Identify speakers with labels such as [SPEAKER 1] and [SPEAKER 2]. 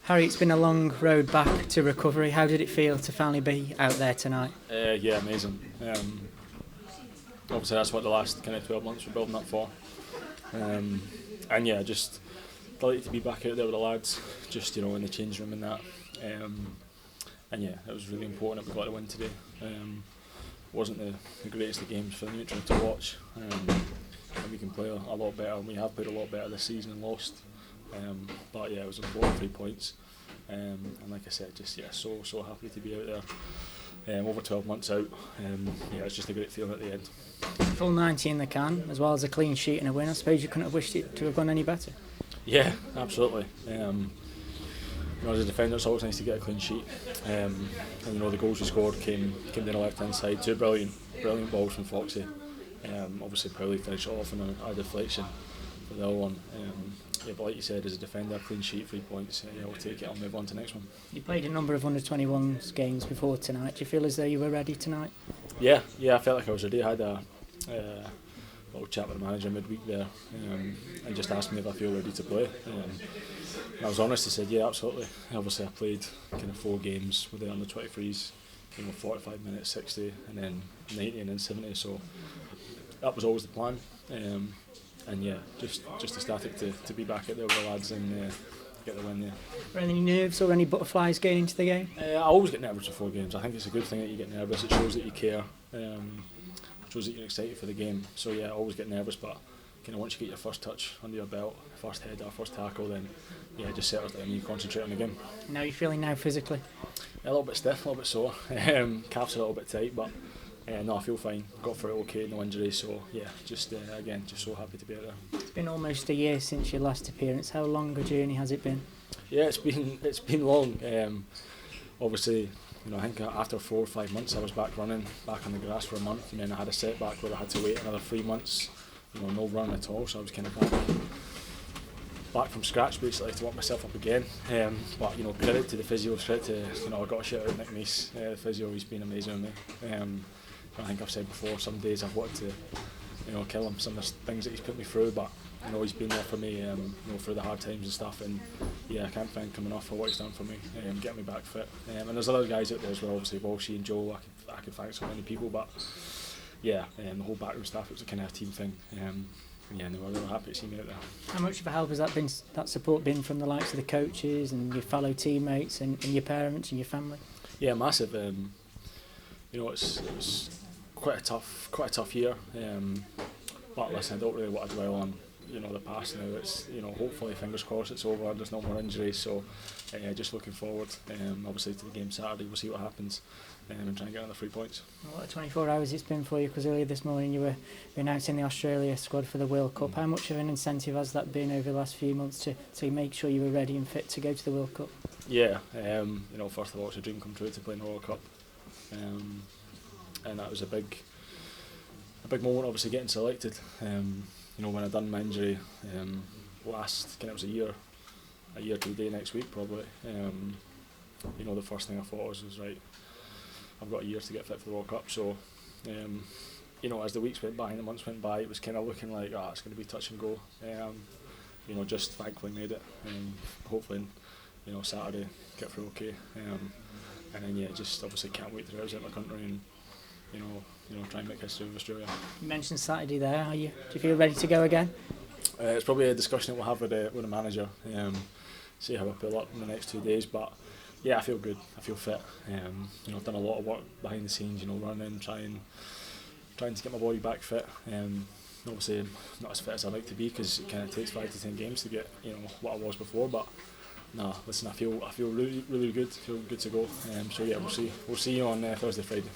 [SPEAKER 1] Harry, it's been a long road back to recovery. How did it feel to finally be out there tonight?
[SPEAKER 2] Yeah, amazing. Obviously, that's what the last kind of 12 months we're building up for. And yeah, just delighted to be back out there with the lads, just in the change room and that. And yeah, it was really important that we got the win today. Wasn't the greatest of games for the neutral to watch. And we can play a lot better, and we have played a lot better this season and lost. But yeah, it was important 3 points. And like I said, just so happy to be out there. Over 12 months out. Yeah, it's just a great feeling at the end.
[SPEAKER 1] Full 90 in the can, as well as a clean sheet and a win. I suppose you couldn't have wished it to have gone any better.
[SPEAKER 2] Yeah, absolutely. As a defender, it's always nice to get a clean sheet. And the goals we scored came down the left hand side. Two brilliant balls from Foxy. Obviously, Powley finished it off in a deflection for the other one. Yeah, but like you said, as a defender, a clean sheet, 3 points. Yeah, we'll take it. I'll move on to the next one.
[SPEAKER 1] You played a number of under-21s games before tonight. Do you feel as though you were ready tonight?
[SPEAKER 2] Yeah, I felt like I was ready. I had a little chat with the manager midweek there, and just asked me if I feel ready to play. And I was honest. He said, yeah, absolutely. Obviously, I played kind of 4 games with the under-23s, 45 minutes, 60, and then 90, and then 70. So that was always the plan. And yeah, just ecstatic to be back out there with the lads and get the win there.
[SPEAKER 1] Were any nerves or any butterflies going into the game?
[SPEAKER 2] I always get nervous before games. I think it's a good thing that you get nervous. It shows that you care. It shows that you're excited for the game. So yeah, I always get nervous, but once you get your first touch under your belt, first header, first tackle, then yeah, just settles down and you concentrate on the game.
[SPEAKER 1] How are you feeling now physically?
[SPEAKER 2] A little bit stiff, a little bit sore. Calf's a little bit tight, but no, I feel fine. Got through it okay, no injuries. So yeah, just so happy to be out there.
[SPEAKER 1] It's been almost a year since your last appearance. How long a journey has it been?
[SPEAKER 2] Yeah, it's been long. Obviously, I think after 4 or 5 months I was back running, back on the grass for a month, and then I had a setback where I had to wait another 3 months. No running at all, so I was kind of back from scratch basically to work myself up again. But credit to the physio, credit to I got a shout out Nick Mace, the physio. He's been amazing with me. I think I've said before, some days I've wanted to kill him, some of the things that he's put me through, but he's been there for me through the hard times and stuff, and yeah, I can't thank him enough for what he's done for me, getting me back fit. And there's other guys out there as well, obviously Walshy and Joe. I could thank so many people, but yeah, the whole backroom staff, it was a kind of a team thing. Yeah, they were really happy to see me out there. How
[SPEAKER 1] much of a help has that support been from the likes of the coaches and your fellow teammates and your parents and your family? Yeah, massive.
[SPEAKER 2] It was quite a tough year. But listen, I don't really want to dwell on the past now. It's hopefully, fingers crossed, it's over. There's no more injuries. So just looking forward. Obviously to the game Saturday, we'll see what happens. And try and get another 3 points.
[SPEAKER 1] What a 24 hours it's been for you, because earlier this morning you were announcing the Australia squad for the World Cup. How much of an incentive has that been over the last few months to make sure you were ready and fit to go to the World Cup?
[SPEAKER 2] Yeah, first of all, it's a dream come true to play in the World Cup. And that was a big moment, obviously getting selected. When I done my injury last, it was a year to the day next week probably. The first thing I thought was right, I've got a year to get fit for the World Cup. So as the weeks went by and the months went by, it was kind of looking like it's going to be touch and go. Just thankfully made it. Hopefully Saturday get through okay. And then yeah, just obviously can't wait to represent my country and try and make history with Australia.
[SPEAKER 1] You mentioned Saturday there. Do you feel ready to go again?
[SPEAKER 2] It's probably a discussion that we'll have with the manager. See how I pull up in the next 2 days. But yeah, I feel good. I feel fit. I've done a lot of work behind the scenes. Running, trying to get my body back fit. Obviously, not as fit as I like to be, because it kind of takes 5 to 10 games to get what I was before. But no, listen, I feel really good. Feel good to go. So yeah, we'll see you on Thursday, Friday.